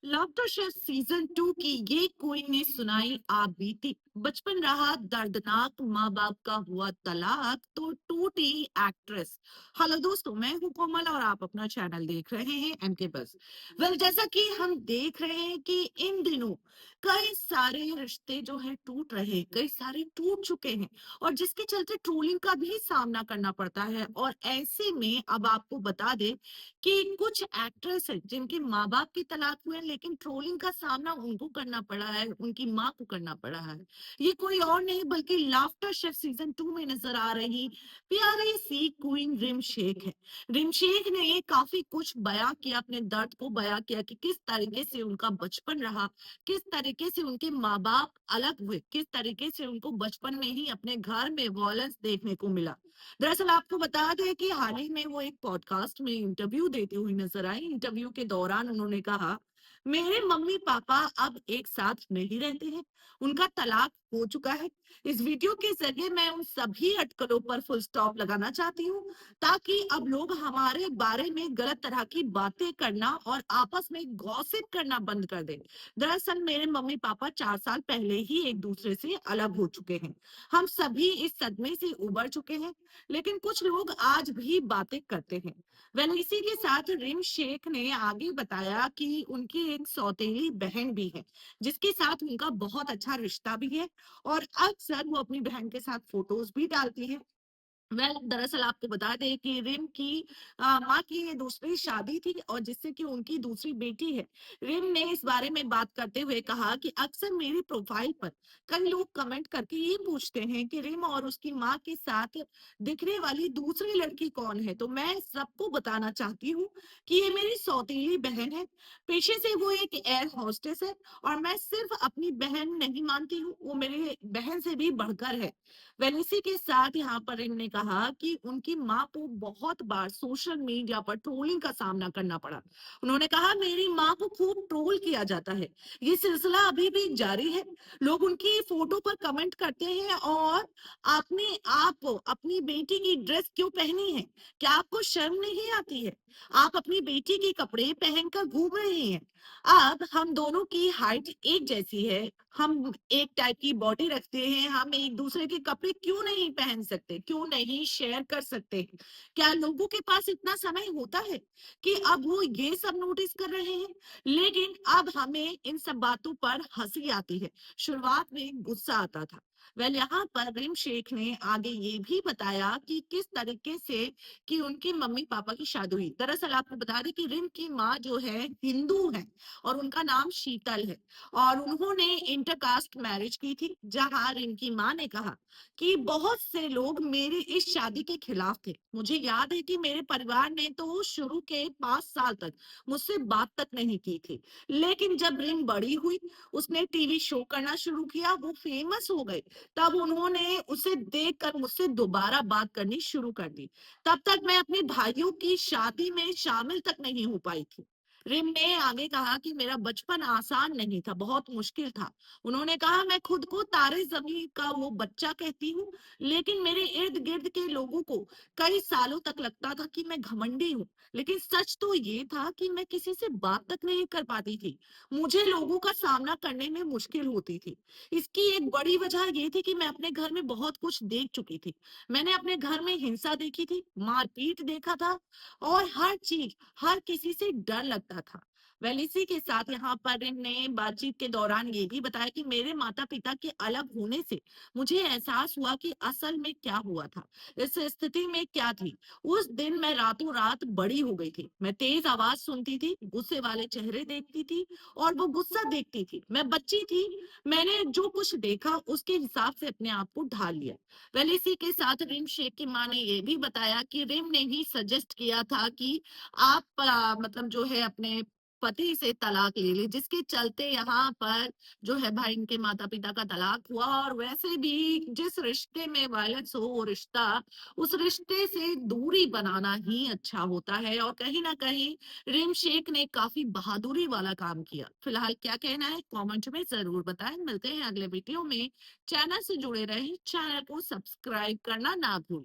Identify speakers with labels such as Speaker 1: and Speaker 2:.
Speaker 1: Laughter chef season 2 की ये कोई ने सुनाई आप बीती। बचपन रहा दर्दनाक, माँ बाप का हुआ तलाक तो टूटी एक्ट्रेस। हेलो दोस्तों, मैं हूँ कोमल और आप अपना चैनल देख रहे हैं एमके बस। जैसा कि हम देख रहे हैं कि इन दिनों कई सारे रिश्ते जो है टूट रहे हैं, कई सारे टूट चुके हैं और जिसके चलते ट्रोलिंग का भी सामना करना पड़ता है। और ऐसे में अब आपको बता दें कि कुछ एक्ट्रेस है जिनके माँ बाप की तलाक हुए हैं, लेकिन ट्रोलिंग का सामना उनको करना पड़ा है, उनकी माँ को करना पड़ा है। ये कोई और नहीं बल्कि लाफ्टर शेफ सीजन 2 में नजर आ रही प्यारी सी क्वीन रिम शेख है। रिम शेख ने ये काफी कुछ बयां किया, अपने दर्द को बयां किया कि किस तरीके से उनका बचपन रहा, किस तरीके से उनके माँ बाप अलग हुए, किस तरीके से उनको बचपन में ही अपने घर में वॉयलेंस देखने को मिला। दरअसल आपको बता दें कि हाल ही में वो एक पॉडकास्ट में इंटरव्यू देती हुई नजर आई। इंटरव्यू के दौरान उन्होंने कहा, मेरे मम्मी पापा अब एक साथ नहीं रहते हैं, उनका तलाक हो चुका है। इस वीडियो के जरिए मैं उन सभी अटकलों पर फुल स्टॉप लगाना चाहती हूँ, ताकि अब लोग हमारे बारे में गलत तरह की बातें करना और आपस में गॉसिप करना बंद कर दें। दरअसल मेरे मम्मी पापा 4 साल पहले ही एक दूसरे से अलग हो चुके हैं। हम सभी इस सदमे से उबर चुके हैं, लेकिन कुछ लोग आज भी बातें करते हैं। इसी के साथ रिम शेख ने आगे बताया कि उनकी एक सौतेली बहन भी है, जिसके साथ उनका बहुत अच्छा रिश्ता भी है और अक्सर वो अपनी बहन के साथ फोटोज भी डालती है। दरअसल आपको बता दें कि रिम की माँ की ये दूसरी शादी थी और जिससे कि उनकी दूसरी बेटी है। रिम ने इस बारे में बात करते हुए कहा कि अक्सर मेरी प्रोफाइल पर कई लोग कमेंट करके ये पूछते हैं कि रिम और उसकी माँ के साथ दिखने वाली दूसरी लड़की कौन है, तो मैं सबको बताना चाहती हूँ कि ये मेरी सौतेली बहन है। पेशे से वो एक एयर होस्टेस है और मैं सिर्फ अपनी बहन नहीं मानती हूँ, वो मेरी बहन से भी बढ़कर है। इसी के साथ यहाँ पर इनने कहा कि उनकी माँ को बहुत बार सोशल मीडिया पर ट्रोलिंग का सामना करना पड़ा। उन्होंने कहा, मेरी माँ को खूब ट्रोल किया जाता है, ये सिलसिला अभी भी जारी है। लोग उनकी फोटो पर कमेंट करते हैं और आपने आप अपनी बेटी की ड्रेस क्यों पहनी है, क्या आपको शर्म नहीं आती है, आप अपनी बेटी के कपड़े पहनकर घूम रहे हैं। अब हम दोनों की हाइट एक जैसी है, हम एक टाइप की बॉडी रखते हैं, हम एक दूसरे के कपड़े क्यों नहीं पहन सकते, क्यों नहीं शेयर कर सकते? क्या लोगों के पास इतना समय होता है कि अब वो ये सब नोटिस कर रहे हैं? लेकिन अब हमें इन सब बातों पर हंसी आती है, शुरुआत में गुस्सा आता था। यहाँ पर रिम शेख ने आगे ये भी बताया कि किस तरीके से कि उनकी मम्मी पापा की शादी हुई। दरअसल आपको बता दें कि रिम की माँ जो है हिंदू है और उनका नाम शीतल है और उन्होंने इंटरकास्ट मैरिज की थी, जहां इनकी मां ने कहा कि बहुत से लोग मेरी इस शादी के खिलाफ थे। मुझे याद है कि मेरे परिवार ने तो शुरू के 5 साल तक मुझसे बात तक नहीं की थी, लेकिन जब रिम बड़ी हुई, उसने टीवी शो करना शुरू किया, वो फेमस हो गई, तब उन्होंने उसे देखकर मुझसे दोबारा बात करनी शुरू कर दी। तब तक मैं अपने भाइयों की शादी में शामिल तक नहीं हो पाई थी। रिम ने आगे कहा कि मेरा बचपन आसान नहीं था, बहुत मुश्किल था। उन्होंने कहा, मैं खुद को तारे जमीन का वो बच्चा कहती हूँ, लेकिन मेरे इर्द गिर्द के लोगों को कई सालों तक लगता था कि मैं घमंडी हूँ। लेकिन सच तो ये था कि मैं किसी से बात तक नहीं कर पाती थी, मुझे लोगों का सामना करने में मुश्किल होती थी। इसकी एक बड़ी वजह ये थी कि मैं अपने घर में बहुत कुछ देख चुकी थी। मैंने अपने घर में हिंसा देखी थी, मारपीट देखा था और हर चीज, हर किसी से डर लगता था। इसी के साथ यहाँ पर इनने बातचीत के दौरान ये भी बताया कि मेरे माता पिता के अलग होने से मुझे एहसास हुआ कि असल में क्या हुआ था, इस स्थिति में क्या थी। उस दिन मैं रातों रात बड़ी हो गई थी, मैं तेज आवाज सुनती थी, गुस्से वाले चेहरे देखती थी और वो गुस्सा देखती थी। मैं बच्ची थी, मैंने जो कुछ देखा उसके हिसाब से अपने आप को ढाल लिया। इसी के साथ रिम शेख की मां ने ये भी बताया कि रिम ने ही सजेस्ट किया था कि आप मतलब जो है अपने पति से तलाक ले ली, जिसके चलते यहाँ पर जो है भाई इनके माता पिता का तलाक हुआ। और वैसे भी जिस रिश्ते में वायलेंस हो, वो रिश्ता, उस रिश्ते से दूरी बनाना ही अच्छा होता है। और कहीं ना कहीं रिम शेख ने काफी बहादुरी वाला काम किया। फिलहाल क्या कहना है कमेंट में जरूर बताएं। मिलते हैं अगले वीडियो में। चैनल से जुड़े रहें, चैनल को सब्सक्राइब करना ना भूलें।